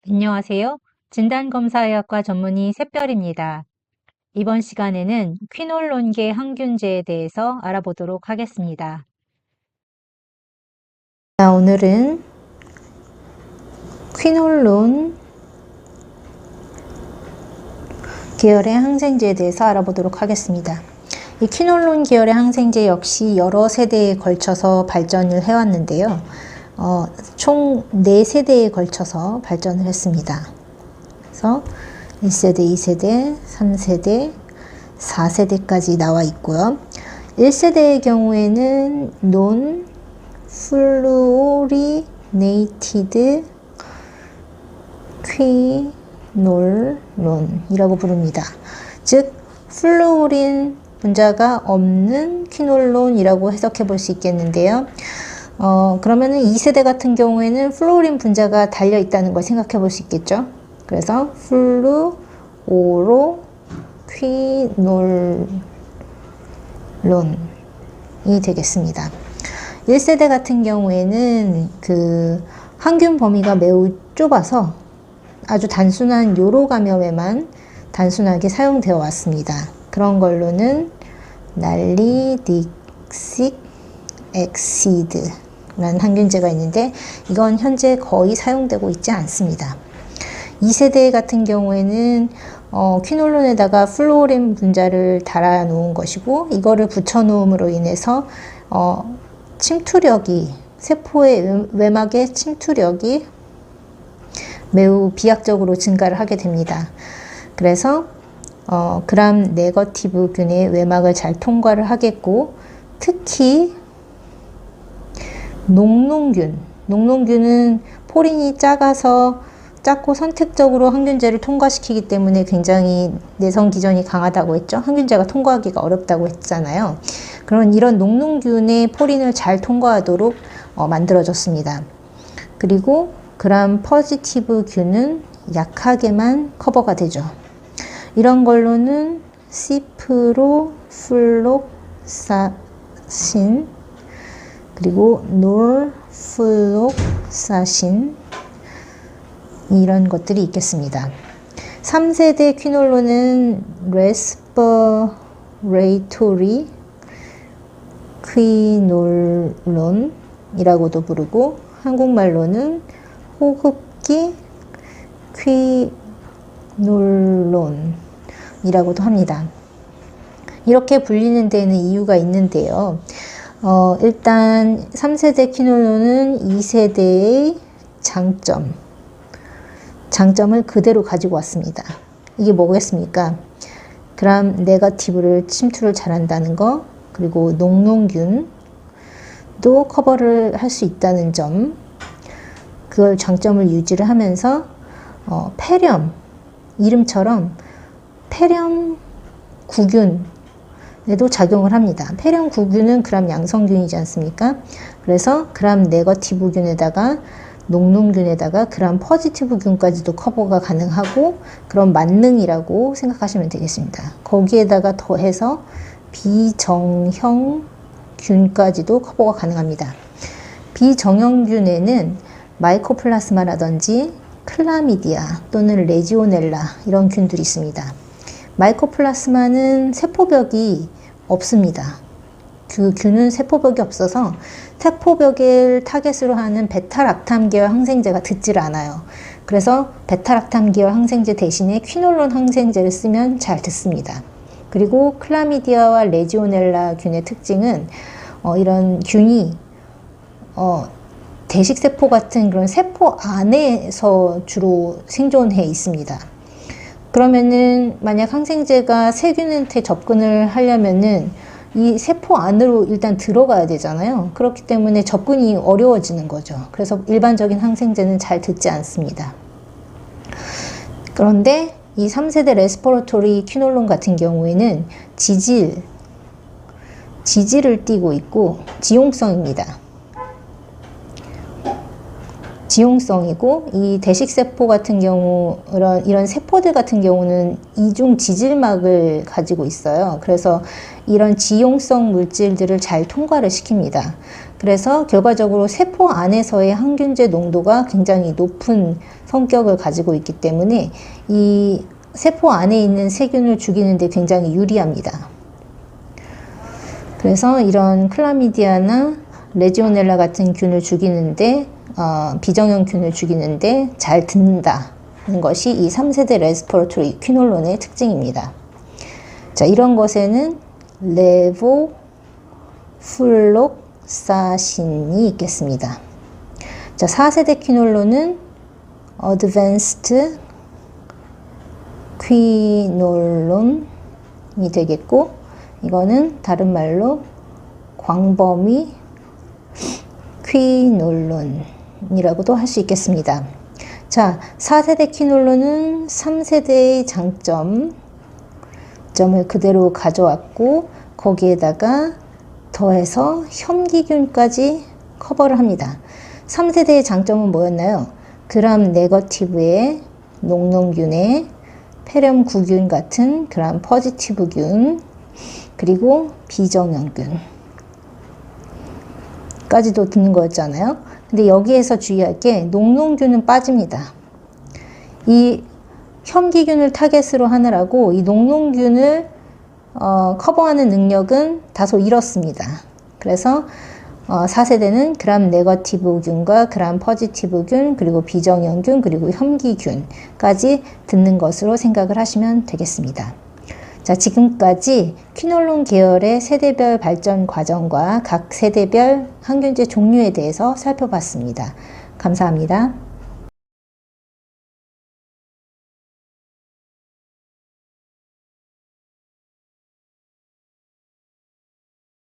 안녕하세요. 진단검사의학과 전문의 샛별입니다. 이번 시간에는 퀴놀론계 항균제에 대해서 알아보도록 하겠습니다. 자, 오늘은 퀴놀론 계열의 항생제에 대해서 알아보도록 하겠습니다. 이 퀴놀론 계열의 항생제 역시 여러 세대에 걸쳐서 발전을 해왔는데요. 총 4세대에 걸쳐서 발전을 했습니다. 그래서 1세대, 2세대, 3세대, 4세대까지 나와 있고요. 1세대의 경우에는 non-fluorinated 퀴놀론이라고 부릅니다. 즉 플루오린 분자가 없는 퀴놀론이라고 해석해 볼 수 있겠는데요. 그러면은 2세대 같은 경우에는 플루오린 분자가 달려 있다는 걸 생각해 볼 수 있겠죠. 그래서 플루오로 퀴놀론이 되겠습니다. 1세대 같은 경우에는 그 항균 범위가 매우 좁아서 아주 단순한 요로 감염에만 단순하게 사용되어 왔습니다. 그런 걸로는 날리딕식 엑시드라는 항균제가 있는데 이건 현재 거의 사용되고 있지 않습니다. 2세대 같은 경우에는 퀴놀론에다가 플루오린 분자를 달아 놓은 것이고 이거를 붙여 놓음으로 인해서 침투력이 세포의 외막의 침투력이 매우 비약적으로 증가를 하게 됩니다. 그래서 그람 네거티브 균의 외막을 잘 통과를 하겠고 특히 녹농균은 포린이 작고 선택적으로 항균제를 통과시키기 때문에 굉장히 내성 기전이 강하다고 했죠. 항균제가 통과하기가 어렵다고 했잖아요. 그런 이런 녹농균의 포린을 잘 통과하도록 만들어졌습니다. 그리고 그람 포지티브 균은 약하게만 커버가 되죠. 이런 걸로는 시프로플록사신 그리고 놀플록사신 이런 것들이 있겠습니다. 3세대 퀴놀론은 레스퍼레이토리 퀴놀론이라고도 부르고 한국말로는 호흡기 퀴놀론이라고도 합니다. 이렇게 불리는 데는 이유가 있는데요. 일단 3세대 퀴놀론은 2세대의 장점을 그대로 가지고 왔습니다. 이게 뭐겠습니까? 그람 네거티브를 침투를 잘한다는 거, 그리고 녹농균도 커버를 할 수 있다는 점, 그걸 장점을 유지를 하면서 폐렴, 이름처럼 폐렴 구균에도 작용을 합니다. 폐렴 구균은 그람 양성균이지 않습니까? 그래서 그람 네거티브 균에다가 녹농균에다가 그람 포지티브 균까지도 커버가 가능하고 그런 만능이라고 생각하시면 되겠습니다. 거기에다가 더해서 비정형 균까지도 커버가 가능합니다. 비정형균에는 마이코플라스마라든지 클라미디아 또는 레지오넬라 이런 균들이 있습니다. 마이코플라스마는 세포벽이 없습니다. 그 균은 세포벽이 없어서 세포벽을 타겟으로 하는 베타락탐 계열 항생제가 듣질 않아요. 그래서 베타락탐 계열 항생제 대신에 퀴놀론 항생제를 쓰면 잘 듣습니다. 그리고 클라미디아와 레지오넬라 균의 특징은 이런 균이 대식세포 같은 그런 세포 안에서 주로 생존해 있습니다. 그러면은 만약 항생제가 세균한테 접근을 하려면은 이 세포 안으로 일단 들어가야 되잖아요. 그렇기 때문에 접근이 어려워지는 거죠. 그래서 일반적인 항생제는 잘 듣지 않습니다. 그런데 이 3세대 레스퍼러토리 퀴놀론 같은 경우에는 지질을 띠고 있고 지용성입니다. 지용성이고 이 대식세포 같은 경우 이런 세포들 같은 경우는 이중 지질막을 가지고 있어요. 그래서 이런 지용성 물질들을 잘 통과를 시킵니다. 그래서 결과적으로 세포 안에서의 항균제 농도가 굉장히 높은 성격을 가지고 있기 때문에 이 세포 안에 있는 세균을 죽이는데 굉장히 유리합니다. 그래서 이런 클라미디아나 레지오넬라 같은 균을 죽이는데 비정형 균을 죽이는데 잘 듣는다는 것이 이 3세대 레스퍼러토리 퀴놀론의 특징입니다. 자, 이런 것에는 레보플록사신이 있겠습니다. 자, 4세대 퀴놀론은 어드밴스드 퀴놀론이 되겠고, 이거는 다른 말로 광범위 퀴놀론이라고도 할 수 있겠습니다. 자, 4세대 퀴놀론은 3세대의 장점을 그대로 가져왔고, 거기에다가 더해서 현기균까지 커버를 합니다. 3세대의 장점은 뭐였나요? 그람 네거티브의 녹농균에 폐렴 구균 같은 그람 포지티브균, 그리고 비정형균 까지도 듣는 거였잖아요. 근데 여기에서 주의할 게 녹농균은 빠집니다. 이 현기균을 타겟으로 하느라고 이 녹농균을 커버하는 능력은 다소 잃었습니다. 그래서 4세대는 그람 네거티브균과 그람 포지티브균, 그리고 비정형균, 그리고 현기균까지 듣는 것으로 생각을 하시면 되겠습니다. 자, 지금까지 퀴놀론 계열의 세대별 발전 과정과 각 세대별 항균제 종류에 대해서 살펴봤습니다. 감사합니다.